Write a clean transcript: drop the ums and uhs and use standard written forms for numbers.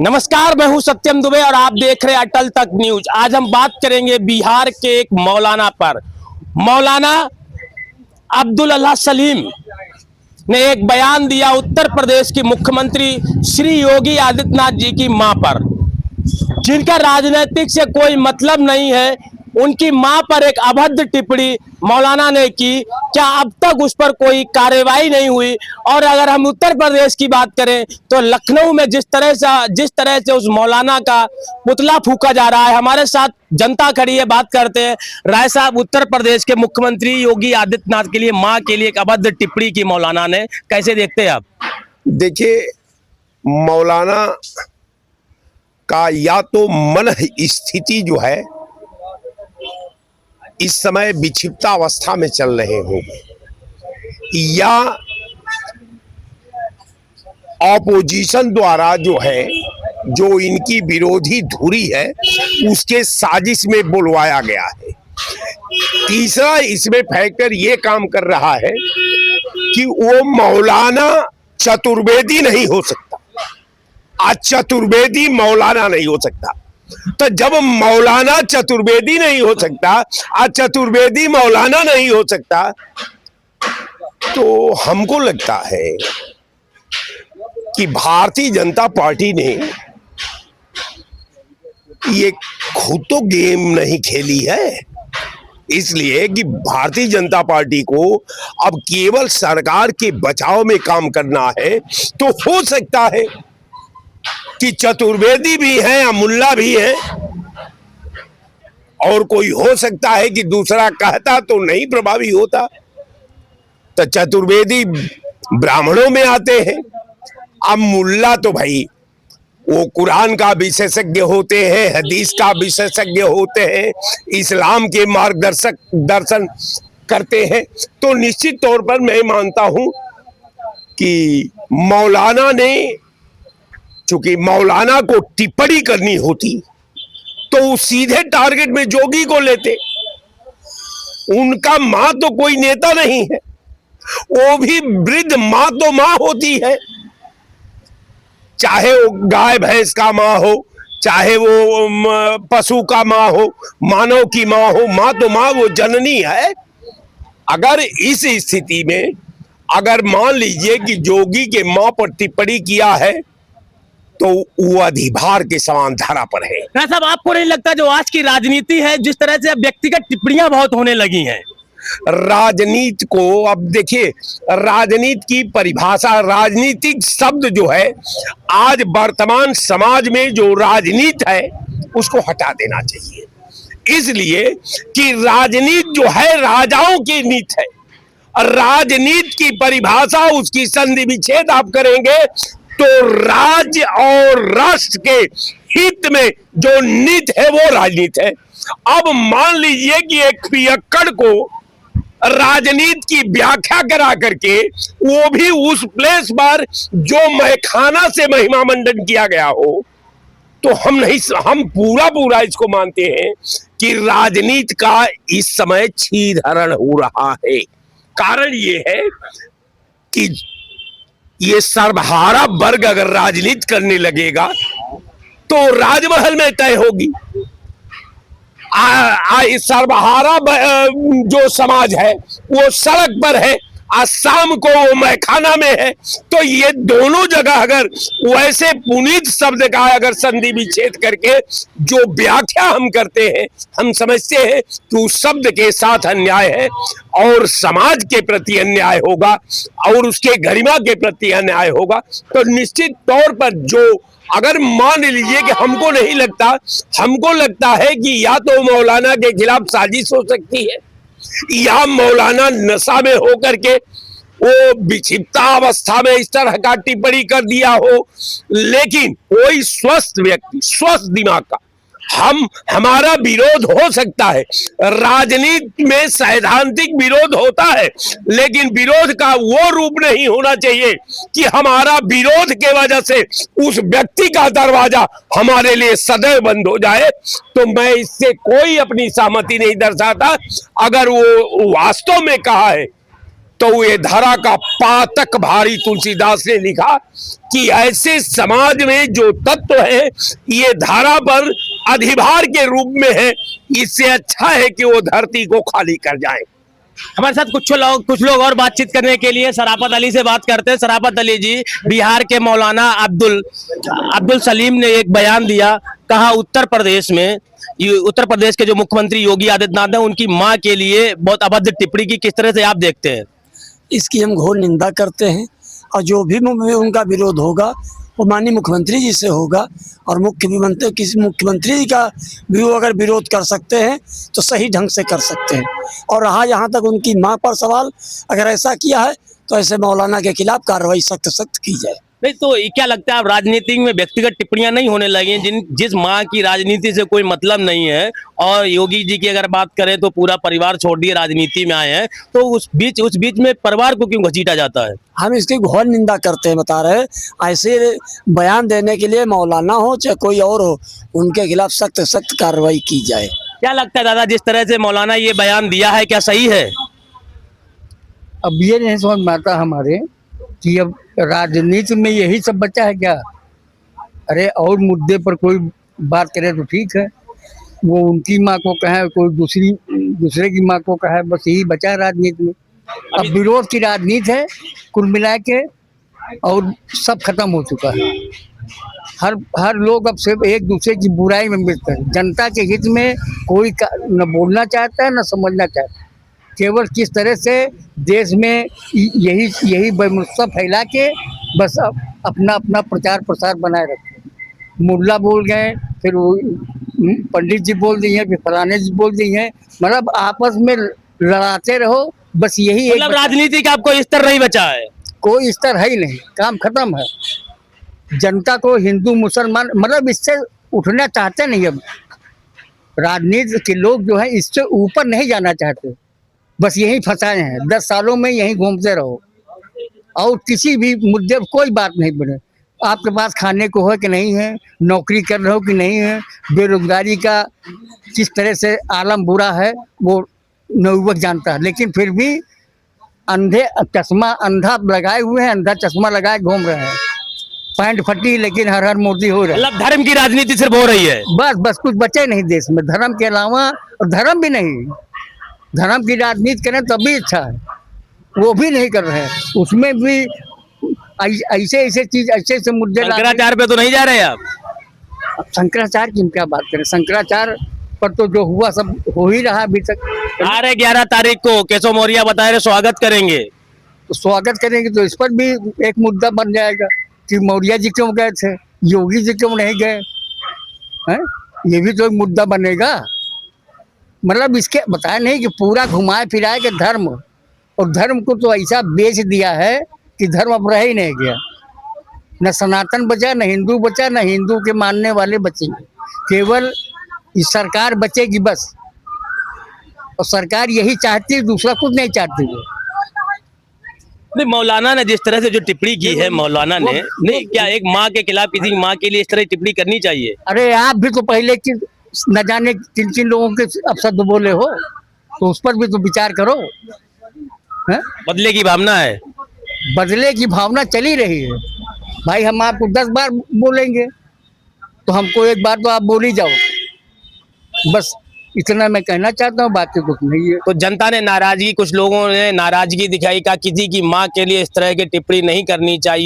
नमस्कार, मैं हूं सत्यम दुबे और आप देख रहे हैं अटल तक न्यूज। आज हम बात करेंगे बिहार के एक मौलाना पर। मौलाना अब्दुल अल्लाह सलीम ने एक बयान दिया उत्तर प्रदेश की मुख्यमंत्री श्री योगी आदित्यनाथ जी की मां पर, जिनका राजनीतिक से कोई मतलब नहीं है। उनकी मां पर एक अभद्र टिप्पणी मौलाना ने की। क्या अब तक उस पर कोई कार्रवाई नहीं हुई? और अगर हम उत्तर प्रदेश की बात करें तो लखनऊ में जिस तरह से उस मौलाना का पुतला फूंका जा रहा है, हमारे साथ जनता खड़ी है, बात करते हैं। राय साहब, उत्तर प्रदेश के मुख्यमंत्री योगी आदित्यनाथ के लिए मां के लिए एक अभद्र टिप्पणी की मौलाना ने, कैसे देखते हैं आप? देखिए, मौलाना का या तो मन स्थिति जो है इस समय विक्षिप्ता अवस्था में चल रहे होंगे, या ऑपोजिशन द्वारा जो है, जो इनकी विरोधी धुरी है, उसके साजिश में बुलवाया गया है। तीसरा इसमें फैक्टर ये काम कर रहा है कि वो मौलाना चतुर्वेदी नहीं हो सकता। आज चतुर्वेदी मौलाना नहीं हो सकता। तो जब मौलाना चतुर्वेदी नहीं हो सकता, आज चतुर्वेदी मौलाना नहीं हो सकता, तो हमको लगता है कि भारतीय जनता पार्टी ने ये खुद तो गेम नहीं खेली है। इसलिए कि भारतीय जनता पार्टी को अब केवल सरकार के बचाव में काम करना है। तो हो सकता है कि चतुर्वेदी भी है या मुल्ला भी है, और कोई हो सकता है कि दूसरा कहता तो नहीं प्रभावी होता। तो चतुर्वेदी ब्राह्मणों में आते हैं, अब मुल्ला तो भाई वो कुरान का विशेषज्ञ होते हैं, हदीस का विशेषज्ञ होते हैं, इस्लाम के मार्गदर्शक दर्शन करते हैं। तो निश्चित तौर पर मैं मानता हूं कि मौलाना ने, चूंकि मौलाना को टिप्पणी करनी होती तो वो सीधे टारगेट में जोगी को लेते। उनका मां तो कोई नेता नहीं है, वो भी वृद्ध मां तो मां होती है, चाहे वो गाय भैंस का मां हो, चाहे वो पशु का मां हो, मानव की मां हो। मां तो मां, वो जननी है। अगर इस स्थिति में अगर मान लीजिए कि जोगी के मां पर टिप्पणी किया है तो वो अधिभार के समान धारा पर है। साहब, आपको नहीं लगता जो आज की राजनीति है, जिस तरह से व्यक्तिगत टिप्पणियां बहुत होने लगी हैं? राजनीति को अब देखिए, राजनीति की परिभाषा, राजनीतिक शब्द जो है, आज वर्तमान समाज में जो राजनीति है उसको हटा देना चाहिए। इसलिए कि राजनीति जो है राजाओं की नीति है, और राजनीति की परिभाषा, उसकी संधि विच्छेद आप करेंगे तो राज्य और राष्ट्र के हित में जो नीति है वो राजनीति है। अब मान लीजिए कि एक पियक्कड़ को राजनीति की व्याख्या करा करके, वो भी उस प्लेस पर जो मैखाना से महिमा मंडन किया गया हो, तो हम पूरा इसको मानते हैं कि राजनीति का इस समय क्षीरहरण हो रहा है। कारण ये है कि ये सर्वहारा वर्ग अगर राजनीति करने लगेगा तो राजमहल में तय होगी। सर्वहारा जो समाज है वो सड़क पर है, आज शाम को वो मैखाना में है। तो ये दोनों जगह अगर वैसे पुनीत शब्द का अगर संधि विच्छेद करके जो व्याख्या हम करते हैं, हम समझते हैं कि उस शब्द के साथ अन्याय है और समाज के प्रति अन्याय होगा और उसके गरिमा के प्रति अन्याय होगा। तो निश्चित तौर पर जो अगर मान लीजिए कि हमको नहीं लगता, हमको लगता है कि या तो मौलाना के खिलाफ साजिश हो सकती है, या मौलाना नशा में होकर के वो विक्षिप्ता अवस्था में इस तरह का टिप्पणी कर दिया हो। लेकिन कोई स्वस्थ व्यक्ति, स्वस्थ दिमाग का, हमारा विरोध हो सकता है। राजनीति में सैद्धांतिक विरोध होता है, लेकिन विरोध का वो रूप नहीं होना चाहिए कि हमारा विरोध के वजह से उस व्यक्ति का दरवाजा हमारे लिए सदैव बंद हो जाए। तो मैं इससे कोई अपनी सहमति नहीं दर्शाता। अगर वो वास्तव में कहा है तो ये धरा का पातक भारी तुलसीदास ने लिखा कि ऐसे समाज में जो तत्व है ये धारा पर अधिभार के रूप में है, इससे अच्छा है कि वो धरती को खाली कर जाए। हमारे साथ कुछ लोग और बातचीत करने के लिए शराफत अली से बात करते हैं। शराफत अली जी, बिहार के मौलाना अब्दुल सलीम ने एक बयान दिया, कहा उत्तर प्रदेश के जो मुख्यमंत्री योगी आदित्यनाथ हैं उनकी मां के लिए बहुत अभद्र टिप्पणी की। किस तरह से आप देखते हैं? इसकी हम घोर निंदा करते हैं और जो भी उनका विरोध होगा वो माननीय मुख्यमंत्री जी से होगा। और किसी मुख्यमंत्री जी का भी वो अगर विरोध कर सकते हैं तो सही ढंग से कर सकते हैं। और रहा यहाँ तक उनकी मां पर सवाल, अगर ऐसा किया है तो ऐसे मौलाना के खिलाफ कार्रवाई सख्त की जाए। नहीं तो ये क्या लगता है, अब राजनीति में व्यक्तिगत टिप्पणियां नहीं होने लगी हैं, जिस माँ की राजनीति से कोई मतलब नहीं है, और योगी जी की अगर बात करें तो पूरा परिवार छोड़ दिए राजनीति में आए हैं, तो उस बीच में परिवार को क्यों घसीटा जाता है? हम इसकी घोर निंदा करते हैं, बता रहे हैं। ऐसे बयान देने के लिए मौलाना हो चाहे कोई और हो, उनके खिलाफ सख्त कार्रवाई की जाए। क्या लगता है दादा, जिस तरह से मौलाना ये बयान दिया है, क्या सही है? अब ये नहीं समझ में आता हमारे कि अब राजनीति में यही सब बचा है क्या? अरे और मुद्दे पर कोई बात करे तो ठीक है, वो उनकी माँ को कहे, कोई दूसरे की माँ को कहे, बस यही बचा है राजनीति में। अब विरोध की राजनीति है कुल मिला के, और सब खत्म हो चुका है। हर लोग अब सिर्फ एक दूसरे की बुराई में मिलते हैं। जनता के हित में कोई न बोलना चाहता है न समझना चाहता है। केवल किस तरह से देश में यही बेमुस्ता फैला के बस अपना प्रचार प्रसार बनाए रखते। मुल्ला बोल गए, फिर वो पंडित जी बोल दिए, फिर फलाने जी बोल दिए, मतलब आपस में लड़ाते रहो, बस यही। मतलब राजनीति का आपको स्तर नहीं बचा है? कोई स्तर है ही नहीं, काम खत्म है। जनता को हिंदू मुसलमान मतलब इससे उठना चाहते नहीं। अब राजनीति के लोग जो है इससे ऊपर नहीं जाना चाहते, बस यही फंसाए हैं। 10 सालों में यही घूमते रहो और किसी भी मुद्दे पर कोई बात नहीं बने। आपके पास खाने को है कि नहीं है, नौकरी कर रहे हो कि नहीं है, बेरोजगारी का किस तरह से आलम बुरा है वो नौबत जानता है, लेकिन फिर भी अंधा लगाए हुए हैं, अंधा चश्मा लगाए घूम रहे हैं। पैंट फटी लेकिन हर मोदी हो रहा है। मतलब धर्म की राजनीति सिर्फ हो रही है? बस कुछ बचे नहीं देश में धर्म के अलावा। और धर्म भी नहीं, धर्म की राजनीति करें तभी अच्छा है, वो भी नहीं कर रहे हैं। उसमें भी ऐसे चीज ऐसे मुद्दे। शंकराचार्य पे तो नहीं जा रहे आप? शंकराचार्य की क्या बात करें, शंकराचार्य पर तो जो हुआ सब हो ही रहा अभी तक। 11 तारीख को केशव मौर्य बता रहे स्वागत करेंगे, तो स्वागत करेंगे तो इस पर भी एक मुद्दा बन जाएगा कि मौर्य जी क्यों गए थे, योगी जी क्यों नहीं गए हैं, ये भी तो एक मुद्दा बनेगा। मतलब इसके बताया नहीं कि पूरा घुमाए फिराए के धर्म, और धर्म को तो ऐसा बेच दिया है कि धर्म अब रह ही नहीं गया। न सनातन बचा, न हिंदू बचा, न हिंदू के मानने वाले बचेंगे, केवल इस सरकार बचेगी बस। और सरकार यही चाहती है, दूसरा कुछ नहीं चाहती है। नहीं, मौलाना ने जिस तरह से जो टिप्पणी की है, मौलाना ने नहीं, क्या एक माँ के खिलाफ किसी माँ के लिए इस तरह टिप्पणी करनी चाहिए? अरे आप भी तो पहले की न जाने किन लोगों के अपशब्द बोले हो, तो उस पर भी तो विचार करो। है? बदले की भावना है, बदले की भावना चली रही है भाई। हम आपको 10 बार बोलेंगे तो हमको एक बार तो आप बोल ही जाओ। बस इतना मैं कहना चाहता हूँ, बाकी कुछ नहीं है। तो जनता ने नाराजगी, कुछ लोगों ने नाराजगी दिखाई, कहा किसी की माँ के लिए इस तरह की टिप्पणी नहीं करनी चाहिए।